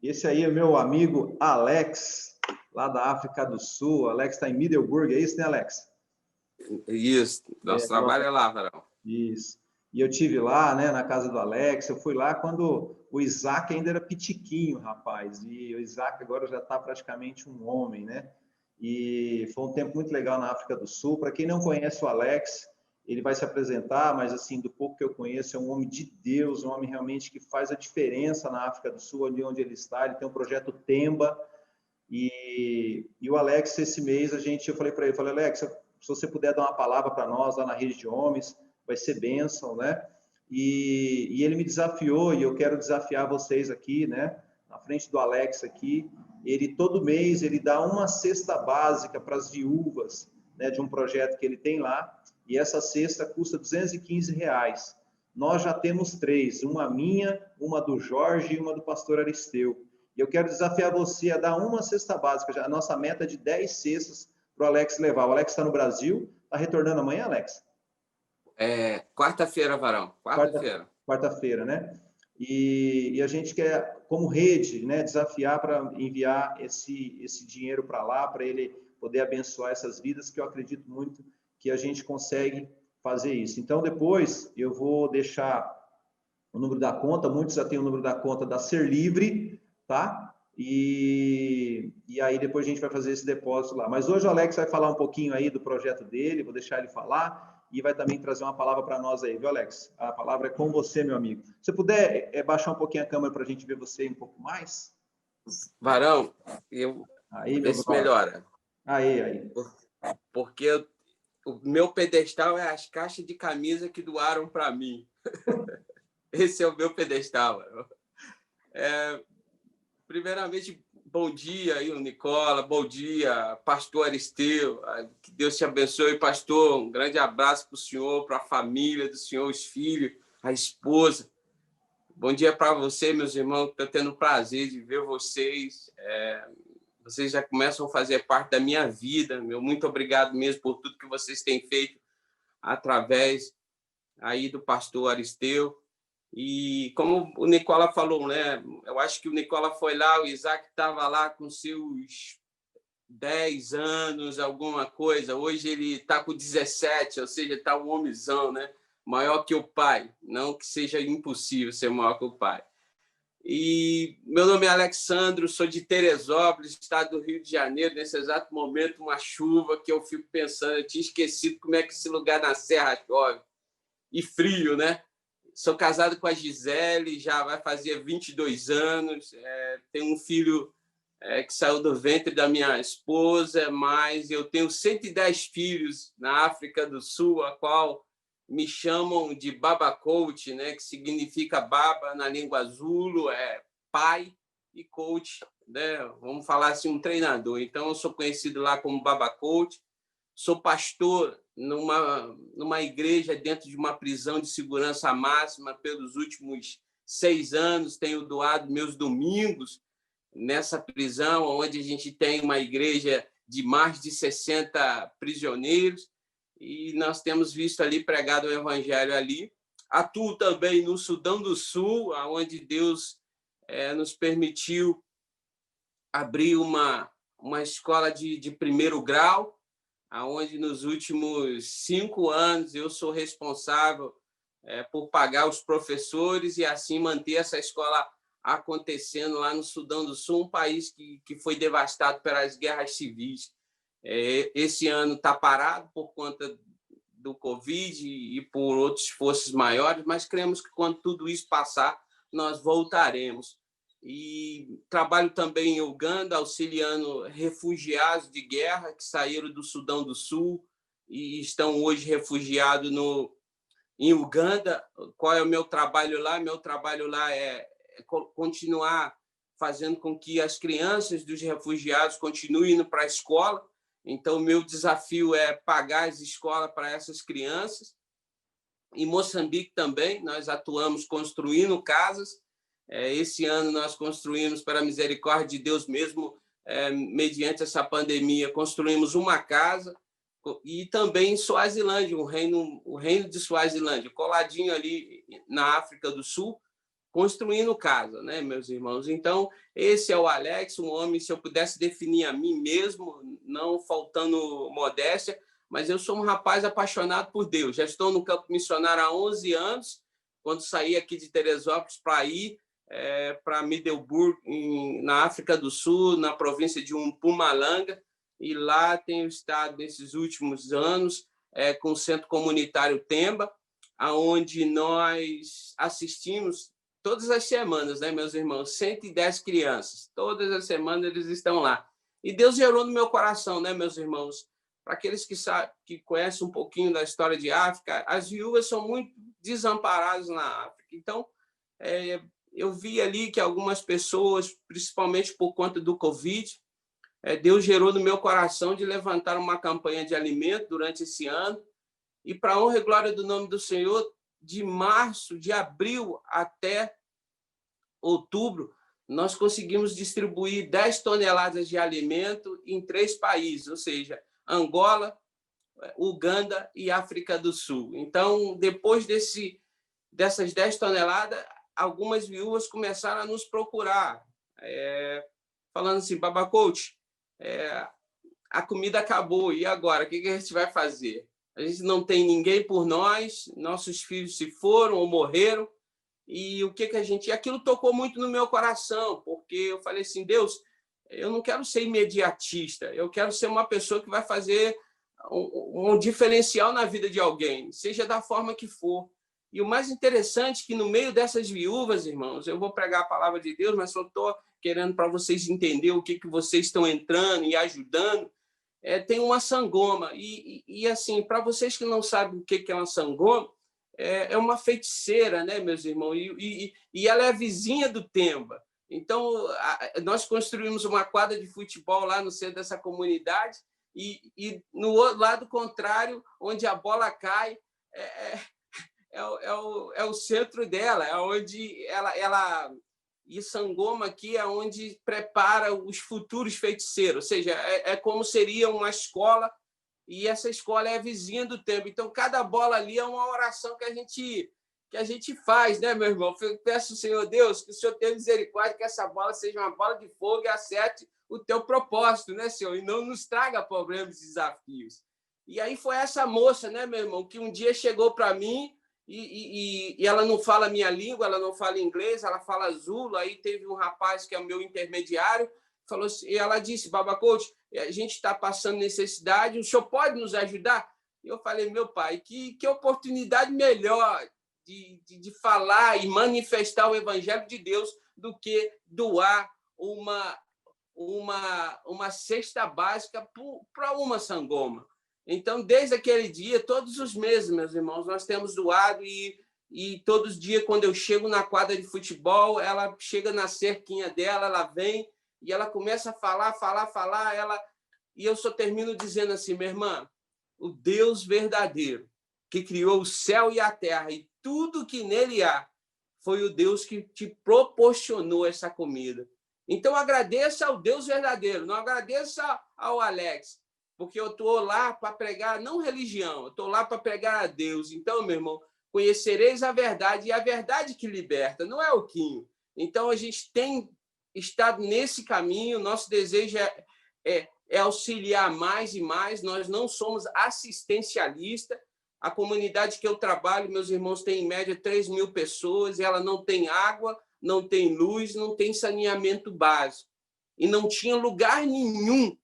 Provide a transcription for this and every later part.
Esse aí é meu amigo Alex, lá da África do Sul. Alex está em Middelburg, é isso, né, Alex? Isso, nosso trabalho é lá, Varão. Isso. E eu tive lá, né, na casa do Alex. Eu fui lá quando o Isaac ainda era pitiquinho, rapaz. E o Isaac agora já está praticamente um homem, né? E foi um tempo muito legal na África do Sul. Para quem não conhece o Alex, ele vai se apresentar, mas assim, do pouco que eu conheço, é um homem de Deus, um homem realmente que faz a diferença na África do Sul, ali onde ele está. Ele tem um projeto Temba. E o Alex, esse mês, eu falei para ele, Alex, se você puder dar uma palavra para nós lá na rede de homens, vai ser bênção, né? E ele me desafiou, e eu quero desafiar vocês aqui, né? Na frente do Alex aqui, ele todo mês, ele dá uma cesta básica para as viúvas, né, de um projeto que ele tem lá, e essa cesta custa R$ 215. Nós já temos 3, uma minha, uma do Jorge e uma do pastor Aristeu. E eu quero desafiar você a dar uma cesta básica. A nossa meta é de 10 cestas para o Alex levar. O Alex está no Brasil. Está retornando amanhã, Alex? Quarta-feira, Varão. Quarta-feira. Quarta-feira, né? E a gente quer, como rede, né, desafiar para enviar esse dinheiro para lá, para ele poder abençoar essas vidas, que eu acredito muito que a gente consegue fazer isso. Então, depois, eu vou deixar o número da conta. Muitos já têm o número da conta da Ser Livre, tá? E aí depois a gente vai fazer esse depósito lá. Mas hoje o Alex vai falar um pouquinho aí do projeto dele, vou deixar ele falar, e vai também trazer uma palavra para nós aí, viu, Alex? A palavra é com você, meu amigo. Se você puder baixar um pouquinho a câmera para a gente ver você um pouco mais. Varão, aí, vê se melhora. Aí. Porque o meu pedestal é as caixas de camisa que doaram para mim. Esse é o meu pedestal. Primeiramente, bom dia aí, Nicola, bom dia, pastor Aristeu, que Deus te abençoe, pastor, um grande abraço para o senhor, para a família do senhor, os filhos, a esposa. Bom dia para você, meus irmãos, estou tendo o prazer de ver vocês, vocês já começam a fazer parte da minha vida, meu muito obrigado mesmo por tudo que vocês têm feito através aí do pastor Aristeu. E como o Nicola falou, né? Eu acho que o Nicola foi lá, o Isaac estava lá com seus 10 anos, alguma coisa. Hoje ele está com 17, ou seja, está um homenzão, né? Maior que o pai. Não que seja impossível ser maior que o pai. E meu nome é Alexandro, sou de Teresópolis, estado do Rio de Janeiro. Nesse exato momento, uma chuva que eu fico pensando, eu tinha esquecido como é que esse lugar na Serra chove. E frio, né? Sou casado com a Gisele, já vai fazer 22 anos. Tenho um filho que saiu do ventre da minha esposa, mas eu tenho 110 filhos na África do Sul, a qual me chamam de Baba Coach, né, que significa baba na língua Zulu, pai, e coach, né, vamos falar assim, um treinador. Então, eu sou conhecido lá como Baba Coach. Sou pastor numa igreja dentro de uma prisão de segurança máxima pelos últimos 6 anos. Tenho doado meus domingos nessa prisão, onde a gente tem uma igreja de mais de 60 prisioneiros, e nós temos visto ali pregado o evangelho ali. Atuo também no Sudão do Sul, onde Deus nos permitiu abrir uma escola de primeiro grau, onde nos últimos 5 anos eu sou responsável por pagar os professores e assim manter essa escola acontecendo lá no Sudão do Sul, um país que foi devastado pelas guerras civis. Esse ano está parado por conta do Covid e por outras forças maiores, mas cremos que quando tudo isso passar, nós voltaremos. E trabalho também em Uganda, auxiliando refugiados de guerra que saíram do Sudão do Sul e estão hoje refugiados em Uganda. Qual é o meu trabalho lá? Meu trabalho lá é continuar fazendo com que as crianças dos refugiados continuem indo para a escola. Então, o meu desafio é pagar as escolas para essas crianças. Em Moçambique também, nós atuamos construindo casas. Esse ano nós construímos, para a misericórdia de Deus mesmo, mediante essa pandemia, construímos uma casa. E também em Suazilândia, o reino de Suazilândia, coladinho ali na África do Sul, construindo casa, né, meus irmãos? Então, esse é o Alex, um homem, se eu pudesse definir a mim mesmo, não faltando modéstia, mas eu sou um rapaz apaixonado por Deus. Já estou no campo missionário há 11 anos, quando saí aqui de Teresópolis para ir para Middelburg, na África do Sul, na província de Mpumalanga, e lá tenho estado nesses últimos anos com o Centro Comunitário Temba, onde nós assistimos todas as semanas, né, meus irmãos, 110 crianças, todas as semanas eles estão lá. E Deus gerou no meu coração, né, meus irmãos, para aqueles que conhecem um pouquinho da história de África, as viúvas são muito desamparadas na África. Então, eu vi ali que algumas pessoas, principalmente por conta do Covid, Deus gerou no meu coração de levantar uma campanha de alimento durante esse ano, e para a honra e glória do nome do Senhor, de abril até outubro, nós conseguimos distribuir 10 toneladas de alimento em 3 países, ou seja, Angola, Uganda e África do Sul. Então, depois dessas 10 toneladas, algumas viúvas começaram a nos procurar, falando assim, Baba Coach, a comida acabou, e agora? O que a gente vai fazer? A gente não tem ninguém por nós, nossos filhos se foram ou morreram, e o que a gente... Aquilo tocou muito no meu coração, porque eu falei assim, Deus, eu não quero ser imediatista, eu quero ser uma pessoa que vai fazer um diferencial na vida de alguém, seja da forma que for. E o mais interessante é que no meio dessas viúvas, irmãos, eu vou pregar a palavra de Deus, mas só estou querendo para vocês entenderem o que vocês estão entrando e ajudando. Tem uma sangoma. E assim, para vocês que não sabem o que é uma sangoma, é uma feiticeira, né, meus irmãos? E ela é vizinha do Temba. Então, nós construímos uma quadra de futebol lá no centro dessa comunidade, e no lado contrário, onde a bola cai, é o centro dela, é onde ela e sangoma aqui é onde prepara os futuros feiticeiros, ou seja, como seria uma escola, e essa escola é a vizinha do Temba. Então, cada bola ali é uma oração que a gente faz, né, meu irmão? Eu peço ao Senhor Deus que o Senhor tenha misericórdia, que essa bola seja uma bola de fogo e acerte o teu propósito, né, Senhor? E não nos traga problemas e desafios. E aí foi essa moça, né, meu irmão, que um dia chegou para mim, e ela não fala a minha língua, ela não fala inglês, ela fala Zulu. Aí teve um rapaz que é o meu intermediário, falou assim, e ela disse, Baba Coach, a gente está passando necessidade, o senhor pode nos ajudar? E eu falei, meu pai, que oportunidade melhor de falar e manifestar o evangelho de Deus do que doar uma cesta básica para uma sangoma. Então, desde aquele dia, todos os meses, meus irmãos, nós temos doado, e todos os dias, quando eu chego na quadra de futebol, ela chega na cerquinha dela, ela vem e ela começa a falar, e eu só termino dizendo assim, minha irmã, o Deus verdadeiro, que criou o céu e a terra e tudo que nele há, foi o Deus que te proporcionou essa comida. Então, agradeça ao Deus verdadeiro, não agradeça ao Alex, porque eu estou lá para pregar, não religião, eu estou lá para pregar a Deus. Então, meu irmão, conhecereis a verdade, e a verdade que liberta, não é o Quinho. Então, a gente tem estado nesse caminho, nosso desejo é auxiliar mais e mais, nós não somos assistencialistas. A comunidade que eu trabalho, meus irmãos, tem em média 3.000 pessoas, e ela não tem água, não tem luz, não tem saneamento básico. E não tinha lugar nenhum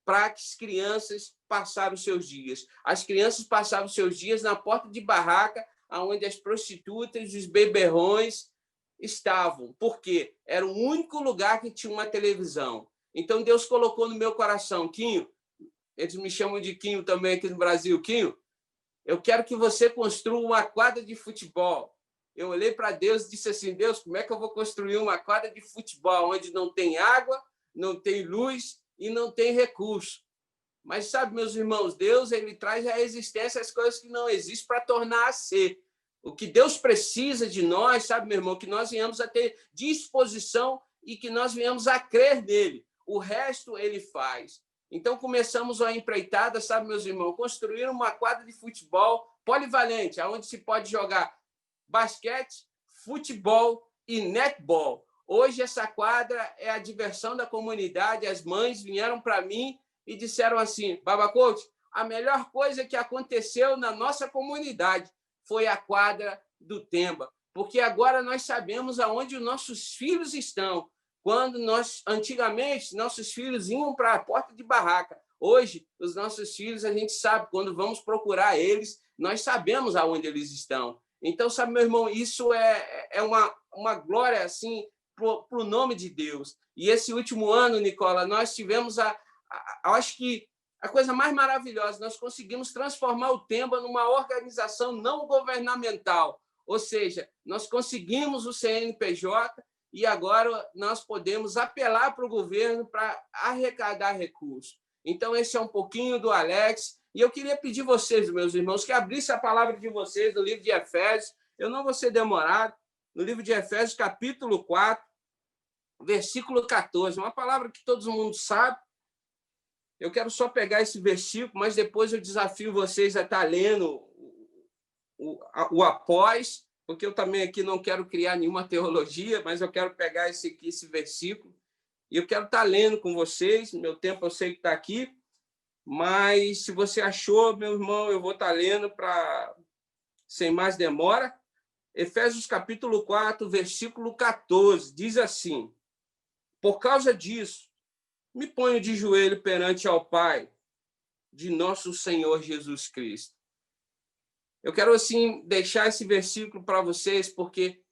para que as crianças passaram os seus dias. As crianças passavam os seus dias na porta de barraca, onde as prostitutas e os beberrões estavam, porque era o único lugar que tinha uma televisão. Então, Deus colocou no meu coração, Quinho, eles me chamam de Quinho também aqui no Brasil, Quinho, eu quero que você construa uma quadra de futebol. Eu olhei para Deus e disse assim, Deus, como é que eu vou construir uma quadra de futebol onde não tem água, não tem luz e não tem recurso? Mas, sabe, meus irmãos, Deus ele traz à existência as coisas que não existem para tornar a ser. O que Deus precisa de nós, sabe, meu irmão, que nós venhamos a ter disposição e que nós venhamos a crer nele. O resto ele faz. Então, começamos a empreitada, sabe, meus irmãos, construir uma quadra de futebol polivalente, onde se pode jogar basquete, futebol e netball. Hoje, essa quadra é a diversão da comunidade. As mães vieram para mim e disseram assim: Baba Coach, a melhor coisa que aconteceu na nossa comunidade foi a quadra do Temba, porque agora nós sabemos aonde os nossos filhos estão. Quando antigamente, nossos filhos iam para a porta de barraca. Hoje, os nossos filhos, a gente sabe, quando vamos procurar eles, nós sabemos aonde eles estão. Então, sabe, meu irmão, isso é uma glória, assim, para o nome de Deus. E esse último ano, Nicola, nós tivemos, acho que a coisa mais maravilhosa, nós conseguimos transformar o Temba numa organização não governamental, ou seja, nós conseguimos o CNPJ e agora nós podemos apelar para o governo para arrecadar recursos. Então, esse é um pouquinho do Alex. E eu queria pedir vocês, meus irmãos, que abrissem a palavra de vocês no livro de Efésios. Eu não vou ser demorado. No livro de Efésios, capítulo 4, versículo 14. Uma palavra que todo mundo sabe. Eu quero só pegar esse versículo, mas depois eu desafio vocês a estar lendo o após, porque eu também aqui não quero criar nenhuma teologia, mas eu quero pegar esse versículo e eu quero estar lendo com vocês. Meu tempo eu sei que está aqui, mas se você achou, meu irmão, eu vou estar lendo sem mais demora. Efésios capítulo 4, versículo 14, diz assim: por causa disso, me ponho de joelho perante ao Pai de nosso Senhor Jesus Cristo. Eu quero, assim, deixar esse versículo para vocês, porque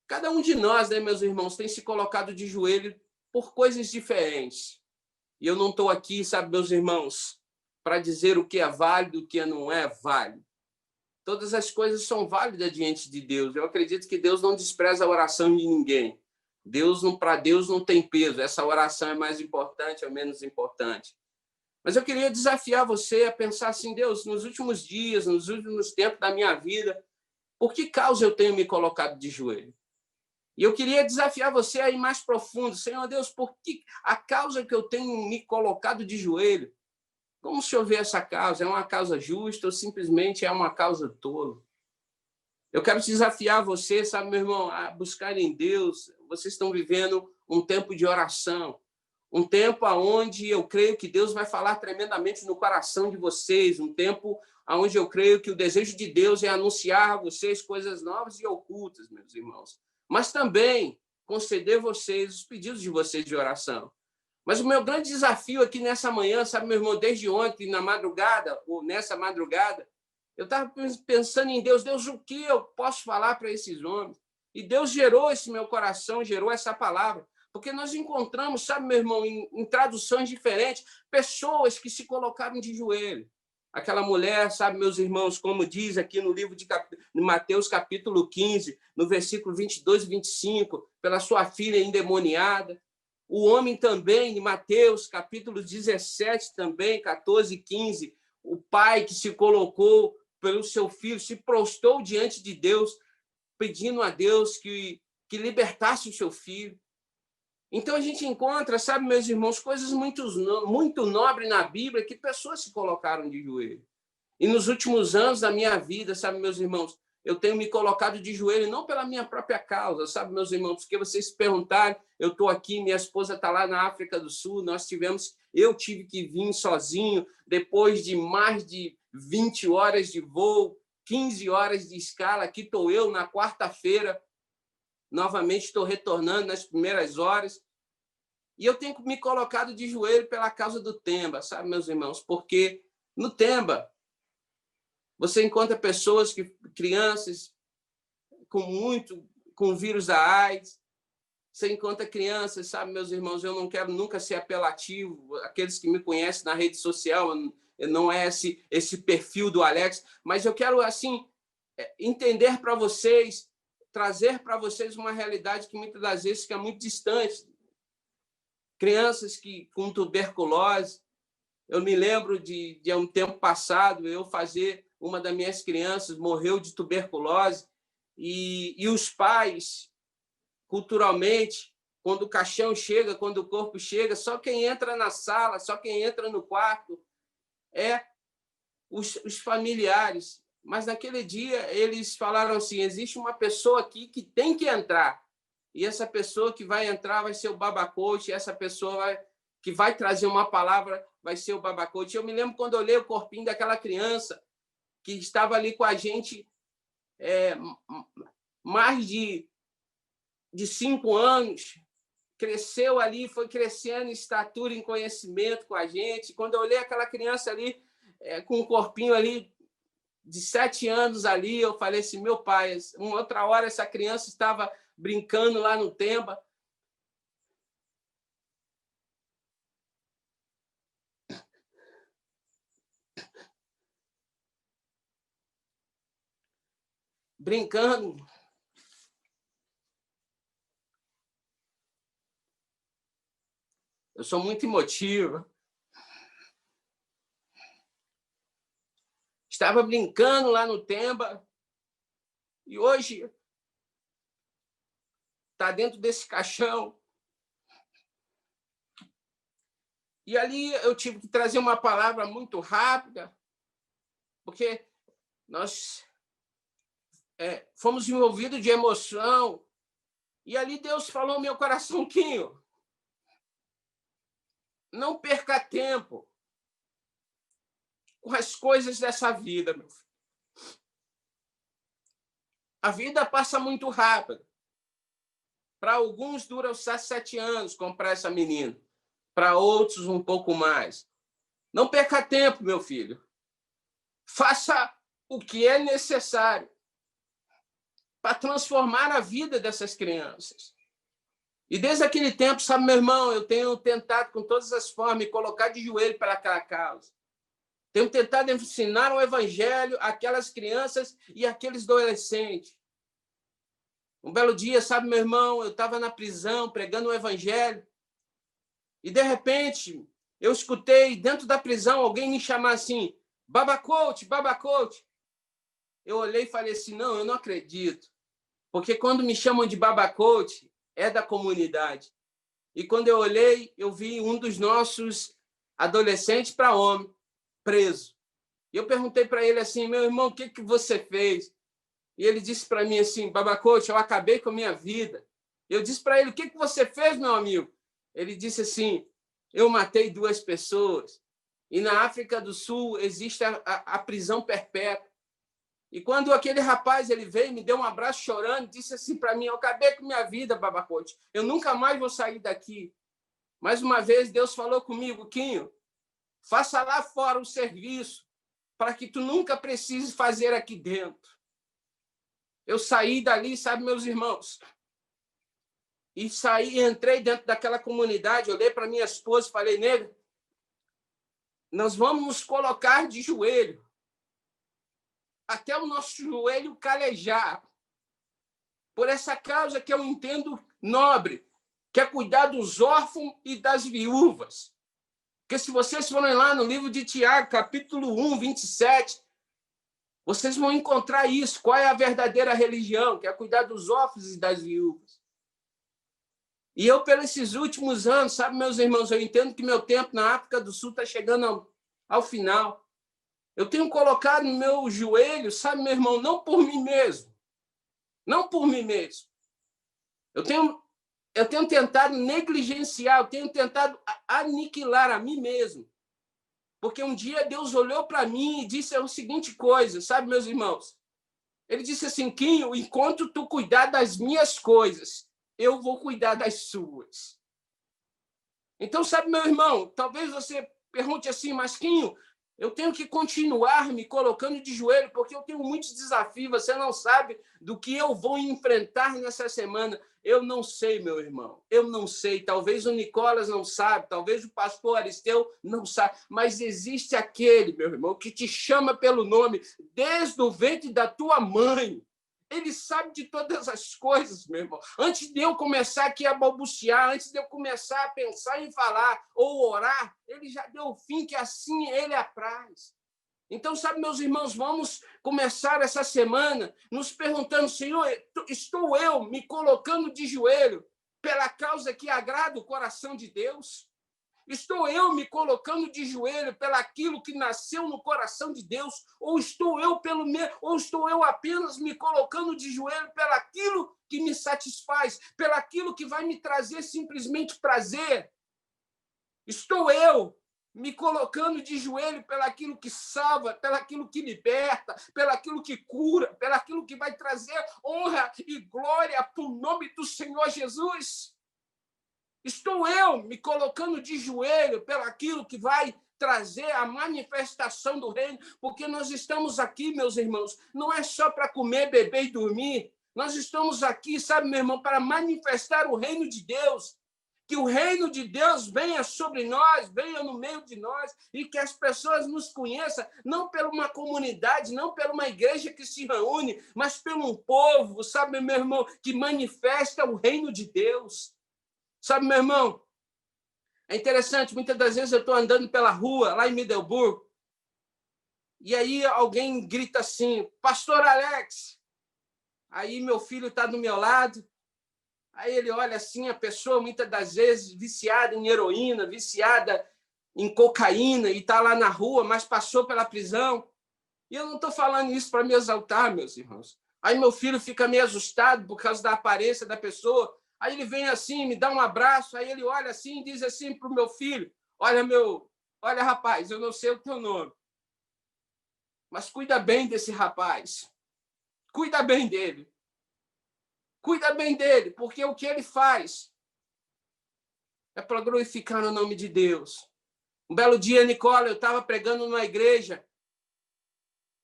cada um de nós, né, meus irmãos, tem se colocado de joelho por coisas diferentes. E eu não estou aqui, sabe, meus irmãos, para dizer o que é válido e o que não é válido. Todas as coisas são válidas diante de Deus. Eu acredito que Deus não despreza a oração de ninguém. Para Deus não tem peso. Essa oração é mais importante ou menos importante. Mas eu queria desafiar você a pensar assim: Deus, nos últimos dias, nos últimos tempos da minha vida, por que causa eu tenho me colocado de joelho? E eu queria desafiar você a ir mais profundo. Senhor Deus, por que a causa que eu tenho me colocado de joelho? Como o senhor vê essa causa? É uma causa justa ou simplesmente é uma causa tola? Eu quero desafiar você, sabe, meu irmão, a buscar em Deus. Vocês estão vivendo um tempo de oração, um tempo onde eu creio que Deus vai falar tremendamente no coração de vocês, um tempo onde eu creio que o desejo de Deus é anunciar a vocês coisas novas e ocultas, meus irmãos, mas também conceder vocês os pedidos de vocês de oração. Mas o meu grande desafio aqui nessa manhã, sabe, meu irmão, desde ontem, na madrugada, ou nessa madrugada, eu estava pensando em Deus. Deus, o que eu posso falar para esses homens? E Deus gerou esse meu coração, gerou essa palavra. Porque nós encontramos, sabe, meu irmão, em traduções diferentes, pessoas que se colocaram de joelho. Aquela mulher, sabe, meus irmãos, como diz aqui no livro de Mateus, capítulo 15, no versículo 22 e 25, pela sua filha endemoniada. O homem também, em Mateus, capítulo 17, também, 14 e 15, o pai que se colocou pelo seu filho, se prostrou diante de Deus, pedindo a Deus que libertasse o seu filho. Então, a gente encontra, sabe, meus irmãos, coisas muito nobres na Bíblia que pessoas se colocaram de joelho. E nos últimos anos da minha vida, sabe, meus irmãos, eu tenho me colocado de joelho não pela minha própria causa, sabe, meus irmãos, porque vocês se perguntarem, eu estou aqui, minha esposa está lá na África do Sul, eu tive que vir sozinho, depois de mais de 20 horas de voo, 15 horas de escala, aqui estou eu na quarta-feira, novamente estou retornando nas primeiras horas, e eu tenho me colocado de joelho pela causa do Temba, sabe, meus irmãos, porque no Temba você encontra pessoas, crianças com vírus da AIDS, você encontra crianças, sabe, meus irmãos, eu não quero nunca ser apelativo, aqueles que me conhecem na rede social, não é esse perfil do Alex, mas eu quero, assim, entender para vocês, trazer para vocês uma realidade que muitas das vezes fica muito distante. Crianças com tuberculose. Eu me lembro de um tempo passado, eu fazer, uma das minhas crianças morreu de tuberculose, e os pais, culturalmente, quando o caixão chega, quando o corpo chega, só quem entra na sala, só quem entra no quarto é os familiares. Mas naquele dia eles falaram assim: existe uma pessoa aqui que tem que entrar, e essa pessoa que vai entrar vai ser o Baba Coach, e essa pessoa que vai trazer uma palavra vai ser o Baba Coach. Eu me lembro quando eu olhei o corpinho daquela criança que estava ali com a gente mais de 5 anos, cresceu ali, foi crescendo em estatura, em conhecimento com a gente. Quando eu olhei aquela criança ali, com um corpinho ali de 7 anos ali, eu falei assim, meu pai, uma outra hora essa criança estava brincando lá no Temba. Brincando. Eu sou muito emotiva. Estava brincando lá no Temba e hoje está dentro desse caixão. E ali eu tive que trazer uma palavra muito rápida, porque nós fomos envolvidos de emoção. E ali Deus falou no meu coração, Quinho, não perca tempo com as coisas dessa vida, meu filho. A vida passa muito rápido. Para alguns dura 7 anos comprar essa menina. Para outros, um pouco mais. Não perca tempo, meu filho. Faça o que é necessário para transformar a vida dessas crianças. E desde aquele tempo, sabe, meu irmão, eu tenho tentado, com todas as formas, me colocar de joelho para aquela causa. Tenho tentado ensinar o evangelho àquelas crianças e àqueles adolescentes. Um belo dia, sabe, meu irmão, eu estava na prisão pregando o evangelho e, de repente, eu escutei dentro da prisão alguém me chamar assim, Baba Coach, Baba Coach. Eu olhei e falei assim, não, eu não acredito. Porque quando me chamam de Baba Coach, é da comunidade. E quando eu olhei, eu vi um dos nossos adolescentes para homem, preso. E eu perguntei para ele assim, meu irmão, o que você fez? E ele disse para mim assim, Baba Coach, eu acabei com a minha vida. Eu disse para ele, o que você fez, meu amigo? Ele disse assim, eu matei 2 pessoas. E na África do Sul existe a prisão perpétua. E quando aquele rapaz ele veio, me deu um abraço chorando, disse assim para mim, eu acabei com minha vida, Baba Coach. Eu nunca mais vou sair daqui. Mais uma vez, Deus falou comigo, Quinho, faça lá fora o serviço para que tu nunca precise fazer aqui dentro. Eu saí dali, sabe, meus irmãos? E entrei dentro daquela comunidade, olhei para minha esposa e falei, nega, nós vamos nos colocar de joelho, até o nosso joelho calejar, por essa causa que eu entendo nobre, que é cuidar dos órfãos e das viúvas. Porque se vocês forem lá no livro de Tiago, capítulo 1, 27, vocês vão encontrar isso. Qual é a verdadeira religião? Que é cuidar dos órfãos e das viúvas. E eu, pelos esses últimos anos, sabe, meus irmãos, eu entendo que meu tempo na África do Sul está chegando ao final. Eu tenho colocado no meu joelho, sabe, meu irmão, não por mim mesmo. Não por mim mesmo. Eu tenho tentado negligenciar, eu tenho tentado aniquilar a mim mesmo. Porque um dia Deus olhou para mim e disse a seguinte coisa, sabe, meus irmãos? Ele disse assim, Quinho, enquanto tu cuidar das minhas coisas, eu vou cuidar das suas. Então, sabe, meu irmão, talvez você pergunte assim, mas Quinho, eu tenho que continuar me colocando de joelho, porque eu tenho muitos desafios, você não sabe do que eu vou enfrentar nessa semana. Eu não sei, meu irmão, eu não sei. Talvez o Nicolas não sabe, talvez o pastor Aristeu não sabe, mas existe aquele, meu irmão, que te chama pelo nome desde o ventre da tua mãe. Ele sabe de todas as coisas, meu irmão. Antes de eu começar aqui a balbuciar, antes de eu começar a pensar em falar ou orar, ele já deu o fim, que assim ele apraz. Então, sabe, meus irmãos, vamos começar essa semana nos perguntando, Senhor, estou eu me colocando de joelho pela causa que agrada o coração de Deus? Estou eu me colocando de joelho pelaquilo que nasceu no coração de Deus? Ou estou eu apenas me colocando de joelho pelaquilo que me satisfaz, pelaquilo que vai me trazer simplesmente prazer. Estou eu me colocando de joelho pelaquilo que salva, pelaquilo que liberta, pelaquilo que cura, pelaquilo que vai trazer honra e glória para o nome do Senhor Jesus. Estou eu me colocando de joelho pelaquilo que vai trazer a manifestação do reino, porque nós estamos aqui, meus irmãos, não é só para comer, beber e dormir. Nós estamos aqui, sabe, meu irmão, para manifestar o reino de Deus. Que o reino de Deus venha sobre nós, venha no meio de nós, e que as pessoas nos conheçam, não por uma comunidade, não por uma igreja que se reúne, mas pelo um povo, sabe, meu irmão, que manifesta o reino de Deus. Sabe, meu irmão, é interessante, muitas das vezes eu estou andando pela rua, lá em Middelburg, e aí alguém grita assim, Pastor Alex. Aí meu filho está do meu lado, aí ele olha assim, a pessoa, muitas das vezes, viciada em heroína, viciada em cocaína, e está lá na rua, mas passou pela prisão. E eu não estou falando isso para me exaltar, meus irmãos. Aí meu filho fica meio assustado por causa da aparência da pessoa. Aí ele vem assim, me dá um abraço, aí ele olha assim e diz assim para o meu filho, olha, rapaz, eu não sei o teu nome, mas cuida bem desse rapaz. Cuida bem dele. Cuida bem dele, porque o que ele faz é para glorificar o nome de Deus. Um belo dia, Nicola, eu estava pregando numa igreja,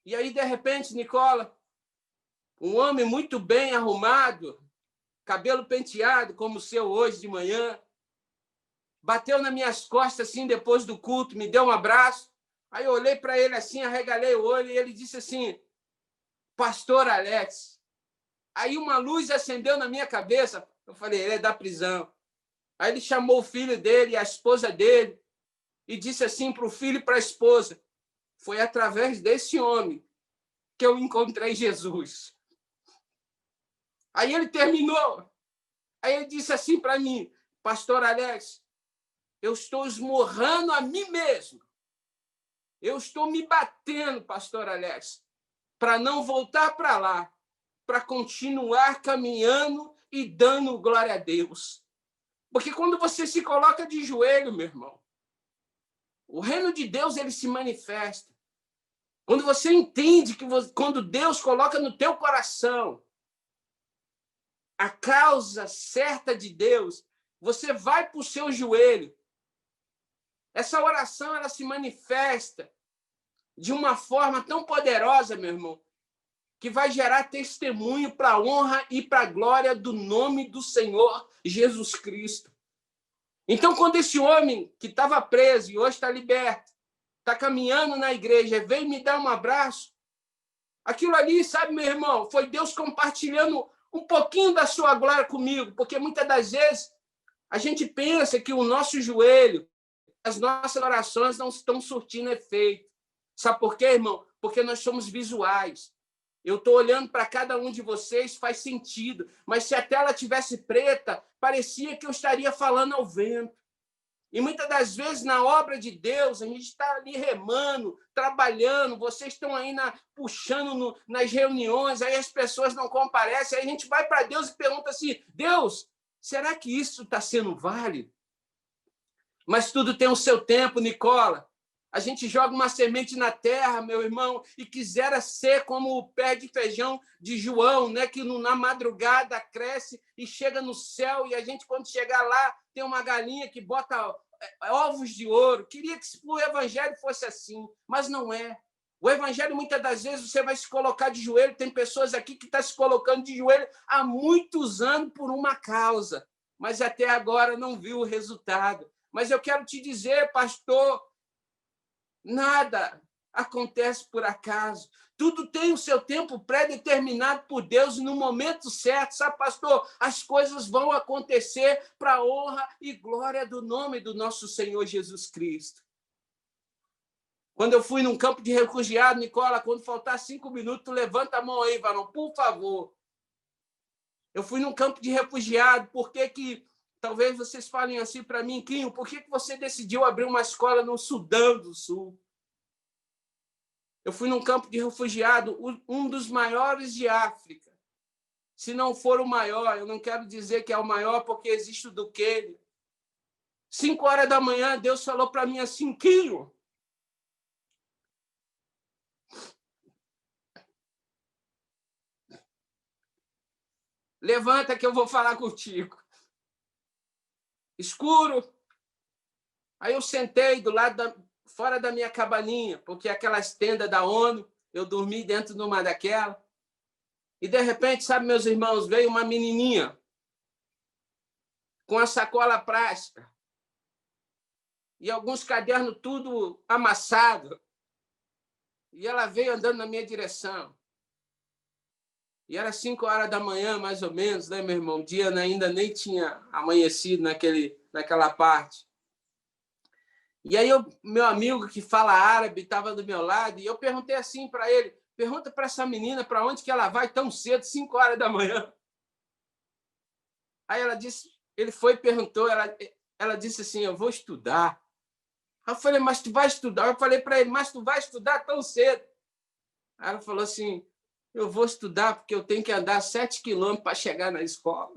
e aí, de repente, Nicola, um homem muito bem arrumado, cabelo penteado, como o seu hoje de manhã, bateu nas minhas costas assim, depois do culto, me deu um abraço. Aí eu olhei para ele assim, arregalei o olho, e ele disse assim, Pastor Alex. Aí uma luz acendeu na minha cabeça. Eu falei, ele é da prisão. Aí ele chamou o filho dele e a esposa dele e disse assim para o filho e para a esposa, foi através desse homem que eu encontrei Jesus. Aí ele terminou. Aí ele disse assim para mim, Pastor Alex, eu estou esmurrando a mim mesmo. Eu estou me batendo, Pastor Alex, para não voltar para lá, para continuar caminhando e dando glória a Deus. Porque quando você se coloca de joelho, meu irmão, o reino de Deus ele se manifesta. Quando você entende que quando Deus coloca no teu coração a causa certa de Deus, você vai para o seu joelho. Essa oração ela se manifesta de uma forma tão poderosa, meu irmão, que vai gerar testemunho para a honra e para a glória do nome do Senhor Jesus Cristo. Então, quando esse homem que estava preso e hoje está liberto, está caminhando na igreja, veio me dar um abraço, aquilo ali, sabe, meu irmão, foi Deus compartilhando um pouquinho da sua glória comigo, porque muitas das vezes a gente pensa que o nosso joelho, as nossas orações não estão surtindo efeito. Sabe por quê, irmão? Porque nós somos visuais. Eu estou olhando para cada um de vocês, faz sentido. Mas se a tela tivesse preta, parecia que eu estaria falando ao vento. E muitas das vezes, na obra de Deus, a gente está ali remando, trabalhando, vocês estão aí puxando nas reuniões, aí as pessoas não comparecem, aí a gente vai para Deus e pergunta assim, Deus, será que isso está sendo válido? Mas tudo tem o seu tempo, Nicola. A gente joga uma semente na terra, meu irmão, e quisera ser como o pé de feijão de João, né? Que na madrugada cresce e chega no céu, e a gente, quando chegar lá, tem uma galinha que bota ovos de ouro. Queria que o evangelho fosse assim, mas não é. O evangelho, muitas das vezes, você vai se colocar de joelho. Tem pessoas aqui que estão se colocando de joelho há muitos anos por uma causa, mas até agora não viu o resultado. Mas eu quero te dizer, pastor, nada acontece por acaso. Tudo tem o seu tempo pré-determinado por Deus e no momento certo, sabe, pastor? As coisas vão acontecer para a honra e glória do nome do nosso Senhor Jesus Cristo. Quando eu fui num campo de refugiado, Nicola, quando faltar 5 minutos, tu levanta a mão aí, varão, por favor. Eu fui num campo de refugiado, por que talvez vocês falem assim para mim, Quinho, por que você decidiu abrir uma escola no Sudão do Sul? Eu fui num campo de refugiado, um dos maiores de África. se não for o maior. Eu não quero dizer que é o maior, porque existe o do Quênia. 5 horas da manhã, Deus falou para mim assim, Quinho, levanta que eu vou falar contigo. Escuro. Aí eu sentei do lado fora da minha cabaninha, porque aquelas tendas da ONU, eu dormi dentro de uma daquela. E, de repente, sabe, meus irmãos, veio uma menininha com a sacola plástica e alguns cadernos tudo amassado. E ela veio andando na minha direção. E era 5 horas da manhã, mais ou menos, né, meu irmão? O dia ainda nem tinha amanhecido naquela parte. E aí, meu amigo que fala árabe estava do meu lado, e eu perguntei assim para ele, pergunta para essa menina para onde que ela vai tão cedo, 5 horas da manhã. Aí ela disse, ele foi e perguntou, ela disse assim, eu vou estudar. Aí eu falei, mas tu vai estudar? Eu falei para ele, mas tu vai estudar tão cedo? Aí ela falou assim, eu vou estudar porque eu tenho que andar 7 quilômetros para chegar na escola.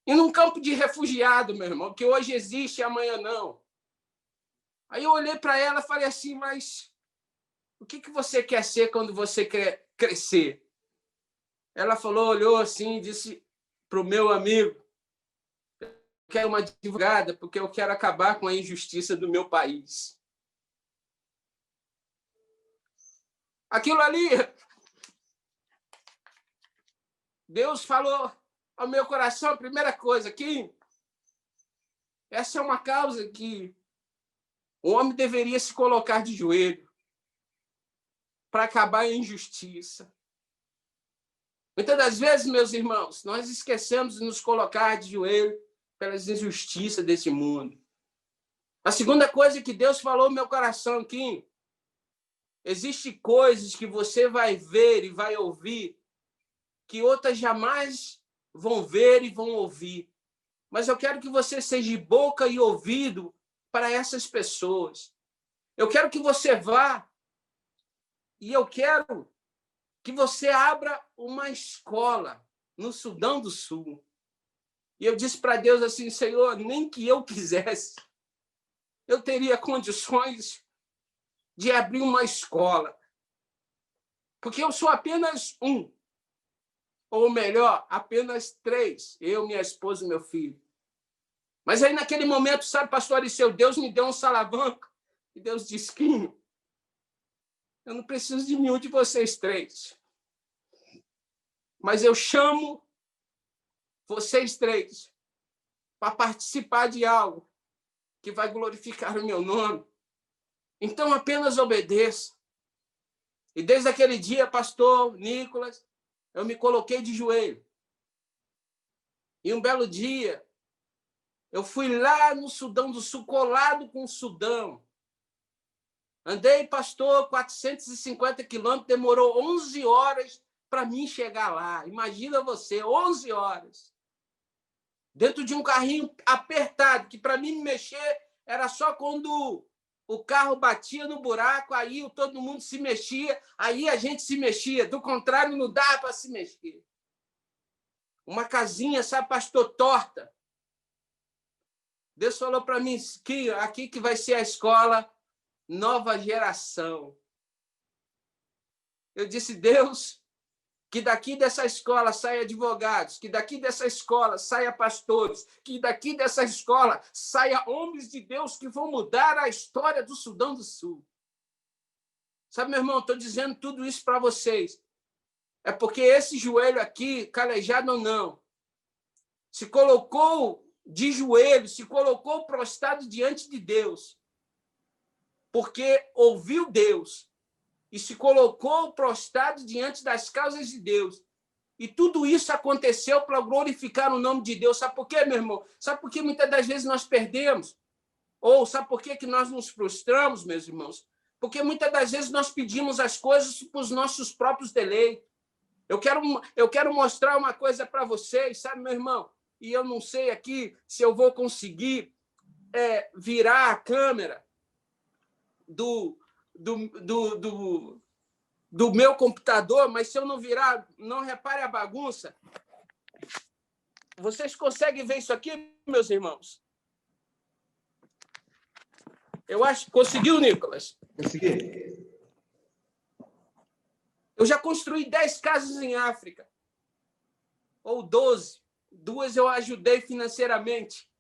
E num campo de refugiado, meu irmão, que hoje existe e amanhã não. Aí eu olhei para ela e falei assim, mas o que você quer ser quando você quer crescer? Ela falou, olhou assim e disse para o meu amigo, eu quero uma advogada porque eu quero acabar com a injustiça do meu país. Aquilo ali, Deus falou ao meu coração, a primeira coisa aqui, essa é uma causa que o homem deveria se colocar de joelho para acabar a injustiça. Muitas das vezes, meus irmãos, nós esquecemos de nos colocar de joelho pelas injustiças desse mundo. A segunda coisa que Deus falou no meu coração aqui, existem coisas que você vai ver e vai ouvir que outras jamais vão ver e vão ouvir. Mas eu quero que você seja boca e ouvido para essas pessoas. Eu quero que você vá e eu quero que você abra uma escola no Sudão do Sul. E eu disse para Deus assim, Senhor, nem que eu quisesse, eu teria condições de abrir uma escola. Porque eu sou apenas um. Ou melhor, apenas 3. Eu, minha esposa e meu filho. Mas aí, naquele momento, sabe, pastor Ariceu, Deus me deu um salavanco. E Deus disse, Quinho, eu não preciso de nenhum de vocês 3. Mas eu chamo vocês 3 para participar de algo que vai glorificar o meu nome. Então, apenas obedeça. E desde aquele dia, pastor Nicolas, eu me coloquei de joelho. E um belo dia, eu fui lá no Sudão do Sul, colado com o Sudão. Andei, pastor, 450 quilômetros, demorou 11 horas para mim chegar lá. Imagina você, 11 horas. Dentro de um carrinho apertado, que para mim me mexer era só quando o carro batia no buraco, aí todo mundo se mexia, aí a gente se mexia. Do contrário, não dá para se mexer. Uma casinha, sabe, pastor, torta. Deus falou para mim que aqui que vai ser a escola Nova Geração. Eu disse, Deus, que daqui dessa escola saia advogados, que daqui dessa escola saia pastores, que daqui dessa escola saia homens de Deus que vão mudar a história do Sudão do Sul. Sabe, meu irmão, estou dizendo tudo isso para vocês. É porque esse joelho aqui, calejado ou não, se colocou de joelho, se colocou prostrado diante de Deus, porque ouviu Deus e se colocou prostrado diante das causas de Deus. E tudo isso aconteceu para glorificar o nome de Deus. Sabe por quê, meu irmão? Sabe por que muitas das vezes nós perdemos? Ou sabe por que nós nos frustramos, meus irmãos? Porque muitas das vezes nós pedimos as coisas para os nossos próprios deleitos. Eu quero mostrar uma coisa para vocês, sabe, meu irmão? E eu não sei aqui se eu vou conseguir virar a câmera do do meu computador, mas se eu não virar, não repare a bagunça. Vocês conseguem ver isso aqui, meus irmãos? Eu acho que conseguiu, Nicolas? Consegui. Eu já construí 10 casas em África. Ou 12. 2 eu ajudei financeiramente.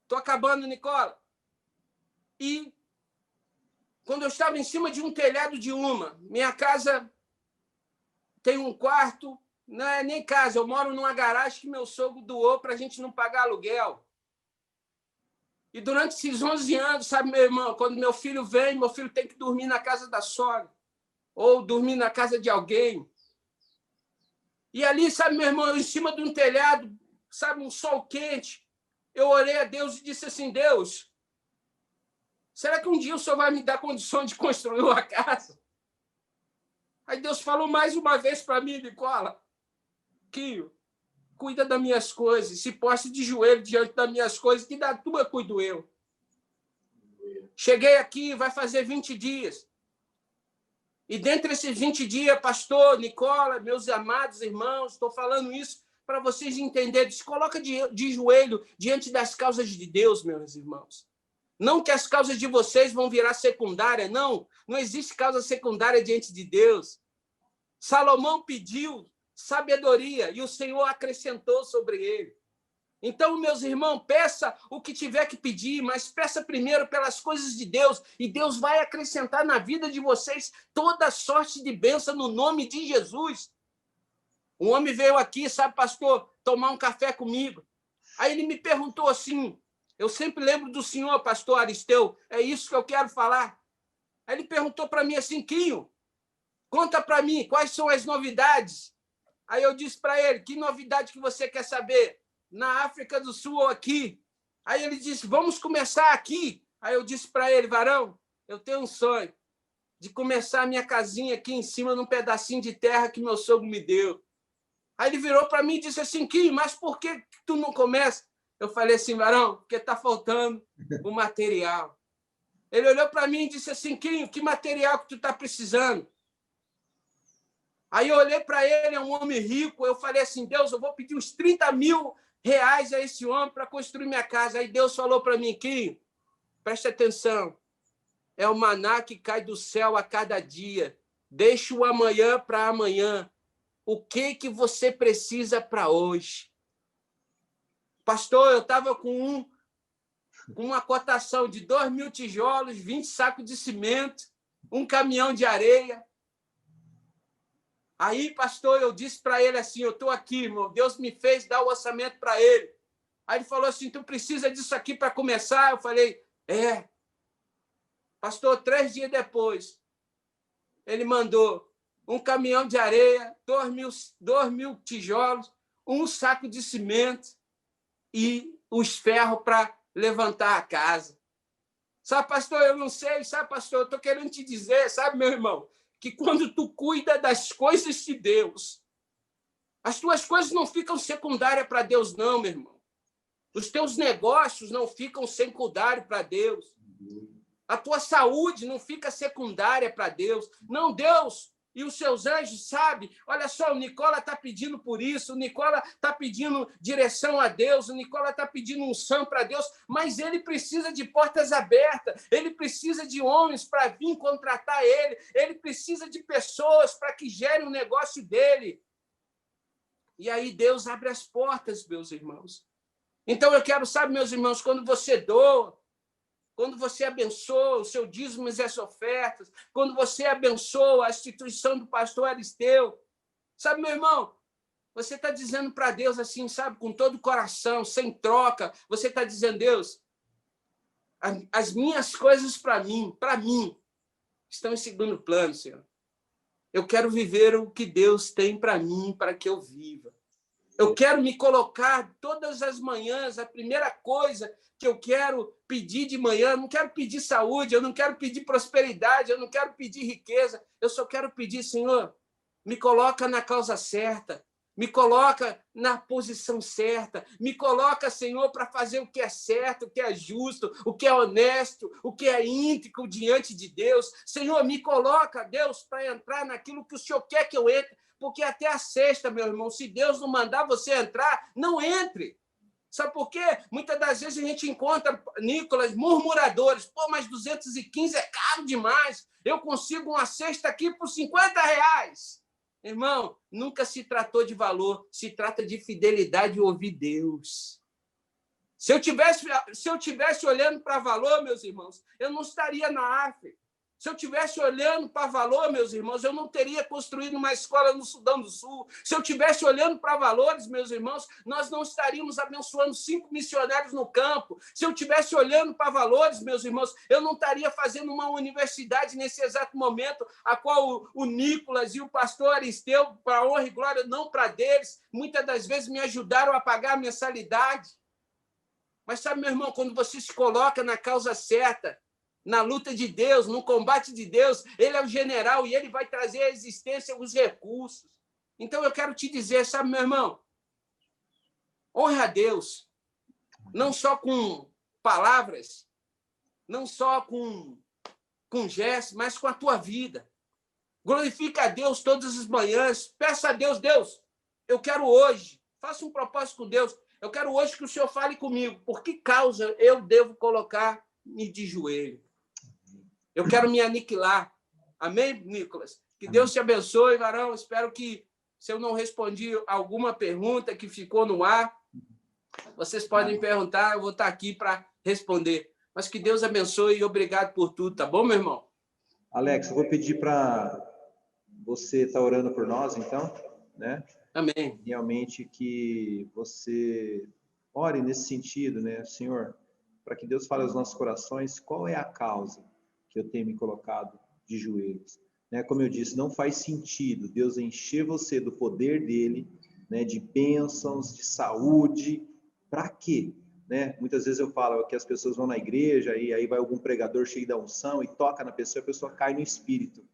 Estou acabando, Nicola. E quando eu estava em cima de um telhado de minha casa tem um quarto, não é nem casa, eu moro numa garagem que meu sogro doou para a gente não pagar aluguel. E durante esses 11 anos, sabe, meu irmão, quando meu filho vem, meu filho tem que dormir na casa da sogra, ou dormir na casa de alguém. E ali, sabe, meu irmão, eu em cima de um telhado, sabe, um sol quente, eu orei a Deus e disse assim, Deus, será que um dia o Senhor vai me dar condição de construir uma casa? Aí Deus falou mais uma vez para mim, Nicola, Quinho, cuida das minhas coisas, se poste de joelho diante das minhas coisas, que da tua cuido eu. Cheguei aqui, vai fazer 20 dias. E dentre esses 20 dias, pastor, Nicola, meus amados irmãos, estou falando isso para vocês entenderem. Se coloca de joelho diante das causas de Deus, meus irmãos. Não que as causas de vocês vão virar secundária, não. Não existe causa secundária diante de Deus. Salomão pediu sabedoria e o Senhor acrescentou sobre ele. Então, meus irmãos, peça o que tiver que pedir, mas peça primeiro pelas coisas de Deus e Deus vai acrescentar na vida de vocês toda sorte de bênção no nome de Jesus. Um homem veio aqui, sabe, pastor, tomar um café comigo. Aí ele me perguntou assim, eu sempre lembro do senhor, pastor Aristeu, é isso que eu quero falar. Aí ele perguntou para mim assim, Quinho, conta para mim quais são as novidades. Aí eu disse para ele, que novidade que você quer saber? Na África do Sul ou aqui? Aí ele disse, vamos começar aqui. Aí eu disse para ele, varão, eu tenho um sonho de começar a minha casinha aqui em cima num pedacinho de terra que meu sogro me deu. Aí ele virou para mim e disse assim, Kim, mas por que tu não começa? Eu falei assim, varão, porque está faltando o material. Ele olhou para mim e disse assim, Kim, que material que tu está precisando? Aí eu olhei para ele, é um homem rico, eu falei assim, Deus, eu vou pedir uns 30 mil reais a esse homem para construir minha casa. Aí Deus falou para mim, Kim, preste atenção, é o maná que cai do céu a cada dia. Deixa o amanhã para amanhã. O que você precisa para hoje? Pastor, eu estava com uma cotação de 2.000 tijolos, 20 sacos de cimento, um caminhão de areia. Aí, pastor, eu disse para ele assim, eu estou aqui, irmão, Deus me fez dar o orçamento para ele. Aí ele falou assim, tu precisa disso aqui para começar? Eu falei, é. Pastor, 3 dias depois, ele mandou um caminhão de areia, 2.000 tijolos, um saco de cimento e os ferros para levantar a casa. Sabe, pastor, eu não sei, sabe, pastor, eu estou querendo te dizer, sabe, meu irmão, que quando tu cuida das coisas de Deus, as tuas coisas não ficam secundárias para Deus, não, meu irmão. Os teus negócios não ficam secundários para Deus. A tua saúde não fica secundária para Deus. Não, Deus e os seus anjos, sabe? Olha só, o Nicola está pedindo por isso, o Nicola está pedindo direção a Deus, o Nicola está pedindo unção para Deus, mas ele precisa de portas abertas, ele precisa de homens para vir contratar ele precisa de pessoas para que gerem o negócio dele. E aí Deus abre as portas, meus irmãos. Então eu quero, sabe, meus irmãos, quando você doa, quando você abençoa o seu dízimo e as ofertas, quando você abençoa a instituição do pastor Aristeu, sabe, meu irmão, você está dizendo para Deus assim, sabe, com todo o coração, sem troca, você está dizendo, Deus, as minhas coisas para mim, estão em segundo plano, Senhor. Eu quero viver o que Deus tem para mim, para que eu viva. Eu quero me colocar todas as manhãs, a primeira coisa que eu quero pedir de manhã, eu não quero pedir saúde, eu não quero pedir prosperidade, eu não quero pedir riqueza, eu só quero pedir, Senhor, me coloca na causa certa, Me coloca na posição certa. Me coloca, Senhor, para fazer o que é certo, o que é justo, o que é honesto, o que é íntegro diante de Deus. Senhor, me coloca, Deus, para entrar naquilo que o Senhor quer que eu entre. Porque até a sexta, meu irmão, se Deus não mandar você entrar, não entre. Sabe por quê? Muitas das vezes a gente encontra, Nicolas, murmuradores. Pô, mas 215 é caro demais. Eu consigo uma cesta aqui por R$ 50. Irmão, nunca se tratou de valor, se trata de fidelidade e ouvir Deus. Se eu tivesse olhando para valor, meus irmãos, eu não estaria na África. Se eu tivesse olhando para valor, meus irmãos, eu não teria construído uma escola no Sudão do Sul. Se eu tivesse olhando para valores, meus irmãos, nós não estaríamos abençoando 5 missionários no campo. Se eu tivesse olhando para valores, meus irmãos, eu não estaria fazendo uma universidade nesse exato momento, a qual o Nicolas e o pastor Aristeu, para honra e glória, não para deles, muitas das vezes me ajudaram a pagar a mensalidade. Mas sabe, meu irmão, quando você se coloca na causa certa, na luta de Deus, no combate de Deus, ele é o general e ele vai trazer à existência os recursos. Então, eu quero te dizer, sabe, meu irmão, honra a Deus, não só com palavras, não só com gestos, mas com a tua vida. Glorifica a Deus todas as manhãs, peça a Deus, Deus, eu quero hoje, faça um propósito com Deus, eu quero hoje que o Senhor fale comigo, por que causa eu devo colocar-me de joelho? Eu quero me aniquilar. Amém, Nicolas? Que Deus te abençoe, varão. Espero que, se eu não respondi alguma pergunta que ficou no ar, vocês podem perguntar, eu vou estar aqui para responder. Mas que Deus abençoe e obrigado por tudo, tá bom, meu irmão? Alex, eu vou pedir para você estar orando por nós, então, né? Amém. Realmente que você ore nesse sentido, né, Senhor, para que Deus fale aos nossos corações qual é a causa que eu tenho me colocado de joelhos. Né? Como eu disse, não faz sentido Deus encher você do poder dele, né, de bênçãos, de saúde, para quê? Né? Muitas vezes eu falo que as pessoas vão na igreja e aí vai algum pregador cheio da unção e toca na pessoa, a pessoa cai no espírito.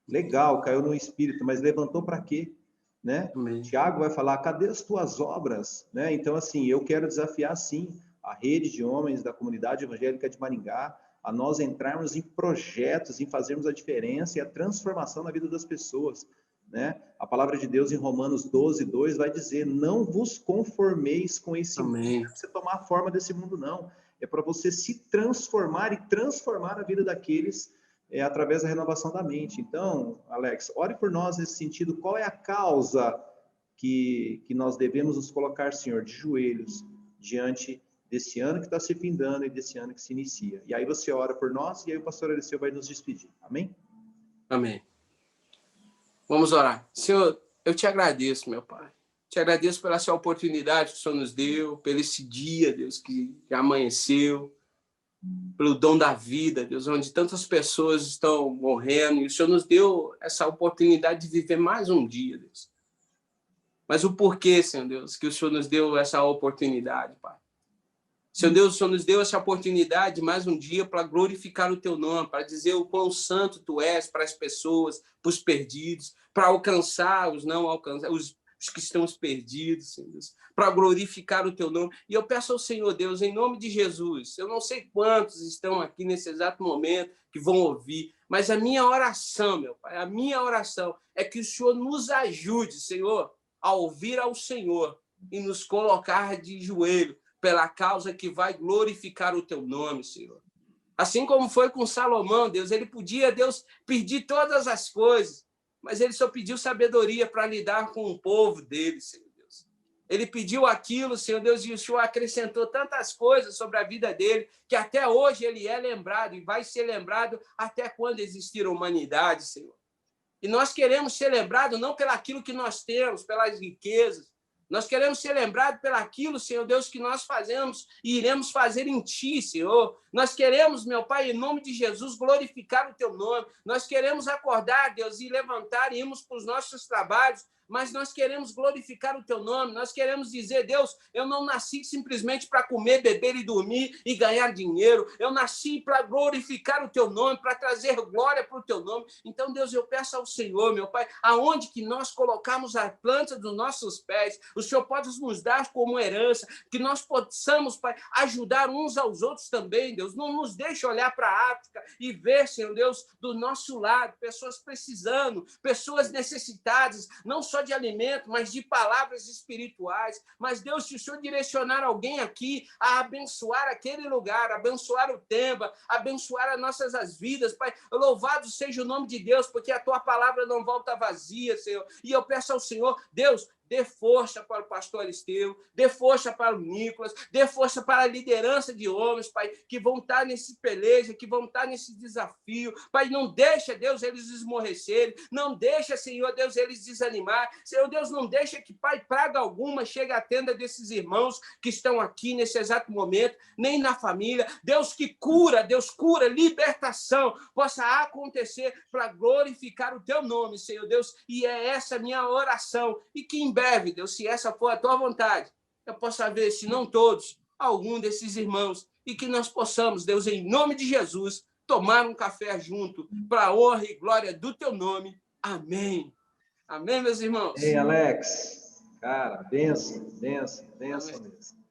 Legal, caiu no espírito, mas levantou para quê? Né? Tiago vai falar, cadê as tuas obras? Né? Então, assim, eu quero desafiar, sim, a rede de homens da comunidade evangélica de Maringá, a nós entrarmos em projetos, em fazermos a diferença e a transformação na vida das pessoas, né? A palavra de Deus em Romanos 12:2 vai dizer, não vos conformeis com esse mundo, não é para você tomar a forma desse mundo, não. É para você se transformar e transformar a vida daqueles através da renovação da mente. Então, Alex, ore por nós nesse sentido, qual é a causa que nós devemos nos colocar, Senhor, de joelhos diante desse ano que está se findando e desse ano que se inicia. E aí você ora por nós e aí o pastor Eliseu vai nos despedir. Amém? Amém. Vamos orar. Senhor, eu te agradeço, meu Pai. Te agradeço pela essa oportunidade que o Senhor nos deu, pelo esse dia, Deus, que já amanheceu, pelo dom da vida, Deus, onde tantas pessoas estão morrendo, e o Senhor nos deu essa oportunidade de viver mais um dia, Deus. Mas o porquê, Senhor Deus, que o Senhor nos deu essa oportunidade, Pai? Senhor Deus, o Senhor nos deu essa oportunidade mais um dia para glorificar o teu nome, para dizer o quão santo tu és para as pessoas, para os perdidos, para alcançar os não alcançados, os que estão perdidos, Senhor Deus, para glorificar o teu nome. E eu peço ao Senhor Deus, em nome de Jesus, eu não sei quantos estão aqui nesse exato momento que vão ouvir, mas a minha oração, meu Pai, a minha oração é que o Senhor nos ajude, Senhor, a ouvir ao Senhor e nos colocar de joelho pela causa que vai glorificar o teu nome, Senhor. Assim como foi com Salomão, Deus, ele podia, Deus, pedir todas as coisas, mas ele só pediu sabedoria para lidar com o povo dele, Senhor Deus. Ele pediu aquilo, Senhor Deus, e o Senhor acrescentou tantas coisas sobre a vida dele, que até hoje ele é lembrado e vai ser lembrado até quando existir a humanidade, Senhor. E nós queremos ser lembrados não pelaquilo que nós temos, pelas riquezas, nós queremos ser lembrados pelaquilo, Senhor Deus, que nós fazemos e iremos fazer em Ti, Senhor. Nós queremos, meu Pai, em nome de Jesus, glorificar o Teu nome. Nós queremos acordar, Deus, e levantar e irmos para os nossos trabalhos, mas nós queremos glorificar o teu nome, nós queremos dizer, Deus, eu não nasci simplesmente para comer, beber e dormir e ganhar dinheiro, eu nasci para glorificar o teu nome, para trazer glória para o teu nome. Então, Deus, eu peço ao Senhor, meu Pai, aonde que nós colocamos a planta dos nossos pés, o Senhor pode nos dar como herança, que nós possamos, Pai, ajudar uns aos outros também, Deus. Não nos deixe olhar para a África e ver, Senhor Deus, do nosso lado, pessoas precisando, pessoas necessitadas, não só de alimento, mas de palavras espirituais. Mas, Deus, se o Senhor direcionar alguém aqui a abençoar aquele lugar, abençoar o Temba, abençoar as nossas vidas, Pai, louvado seja o nome de Deus, porque a tua palavra não volta vazia, Senhor. E eu peço ao Senhor, Deus, dê força para o pastor Aristeu, dê força para o Nicolas, dê força para a liderança de homens, Pai, que vão estar nesse peleja, que vão estar nesse desafio. Pai, não deixa, Deus, eles esmorrecerem, não deixa, Senhor Deus, eles desanimar. Senhor Deus, não deixa que, Pai, praga alguma chegue à tenda desses irmãos que estão aqui nesse exato momento, nem na família. Deus que cura, Deus cura, libertação possa acontecer para glorificar o teu nome, Senhor Deus, e é essa a minha oração, e que em breve, Deus, se essa for a tua vontade, eu possa ver, se não todos, algum desses irmãos, e que nós possamos, Deus, em nome de Jesus, tomar um café junto, para a honra e glória do teu nome. Amém. Amém, meus irmãos? Ei, Alex, cara, benção, benção, benção mesmo.